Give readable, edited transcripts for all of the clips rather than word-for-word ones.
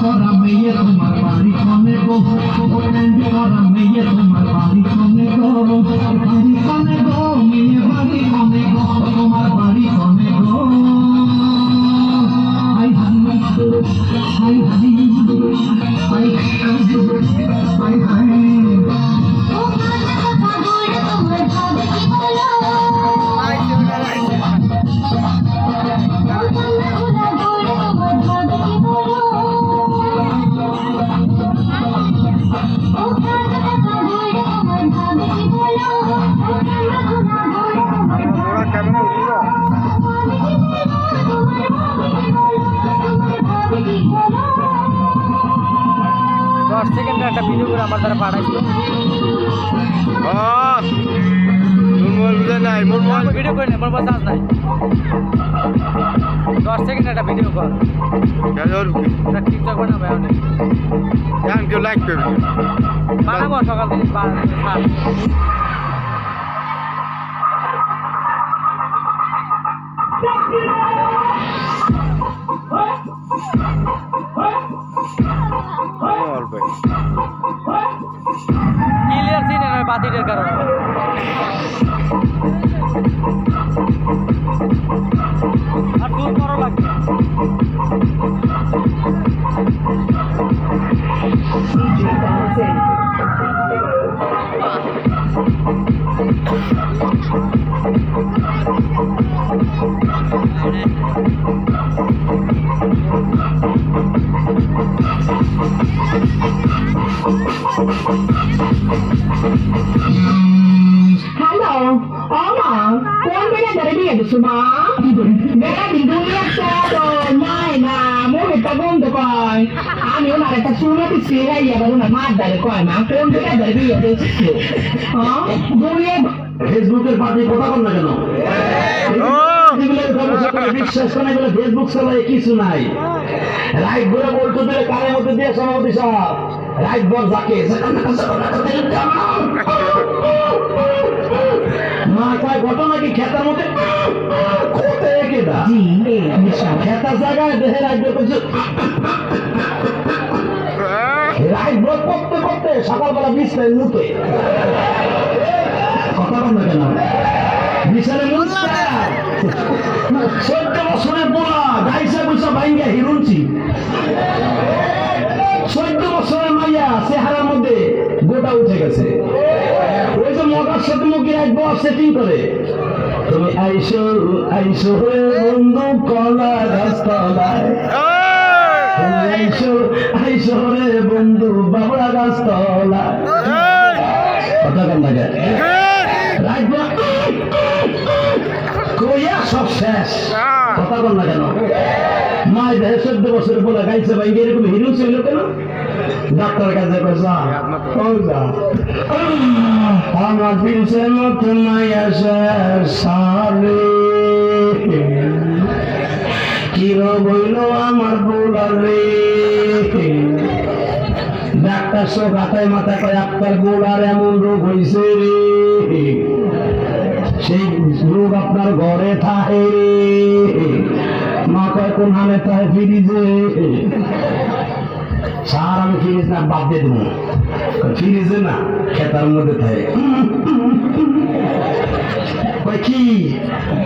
করা মেয়ে তোমার বাড়ি কনে গো, করা মেয়ে তোমার বাড়ি কনে গো, বাড়ি কনে গো, মেয়ে বাড়ি কনে গো, তোমার বাড়ি কনে গো। হাই হাই হাই হাই হাই হাই দশ সেকেন্ডের একটা ভিডিও করে আমার দ্বারা পাঠাইছিল ভিডিও করে মোর পাশে আস নাই 10 সেকেন্ড একটা ভিডিও কর টিকটক বানাবো অনেক কেউ লাইক করবে বানাবো সকাল থেকে ক্লিয়ার সিন নয় বাতিলের কারণে আর দূর বড় লাগবে Hello, Oma, কোন বেলা দাঁড়িয়ে গেছো মা? বেলা দিদুনি একটা তো নাই না, মোরে তা বন্ধ কয়। আমি ওনার একটা শুনে দিচ্ছি, এই আবার ওনার মার দাঁড়ে কয় মা, কোন বেলা দাঁড়িয়ে গেছো? হ্যাঁ, দুনিয়া ফেসবুকের পার্টি কথা বল না কেন? বিশ্বাস করে এগুলো ফেসবুক চালায় কিছু নাই। রাইট বলে বলতো দিলে কানের মধ্যে দিয়ে সমাপতি সব রাইট বল যাকে মাথায় ঘটনা কি খেতার মধ্যে খেতার জায়গায় দেহে রাইট করছে রাইট বল করতে করতে সকালবেলা বিছনায় মুতে কথা বল না কেন? বিছানে মুতে 14 বছরের পোলা গাইসা বুঝা ভাইঙ্গা হিরুনছি 14 বছরের মাইয়া চেহারার মধ্যে গোটা উঠে গেছে। ওই যে মগার সাথে মুখে একবার সেটিং করে তুমি আইসো আইসো বন্ধু কলা গাছতলায়, আইসো আইসো রে বন্ধু বাবলা গাছতলায়। কথা কম লাগে কইয়া সব শেষ। কথা বল না কেন? মায়ের দেহে 14 বছর বলে গাইছে ভাই এরকম হিরো ছিল কেন? ডাক্তারের কাছে আমার পিছে মতো মাইয়া সারে কির বইল আমার বোলারে। ডাক্তার সব হাতায় মাথা কয় আপনার বোলার এমন রোগ হয়েছে রে, সেই রোগ আপনার ঘরে থাকে রে। মা কয় কোন হামে থাকে ফ্রিজে। সার আমি ফ্রিজ না বাদ দিয়ে দেবো, ফ্রিজে না খেতার মধ্যে থাকে। কয় কি?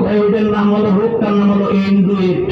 কয় ওইটার নাম হলো রোগটার নাম হলো এন্ড্রয়েড।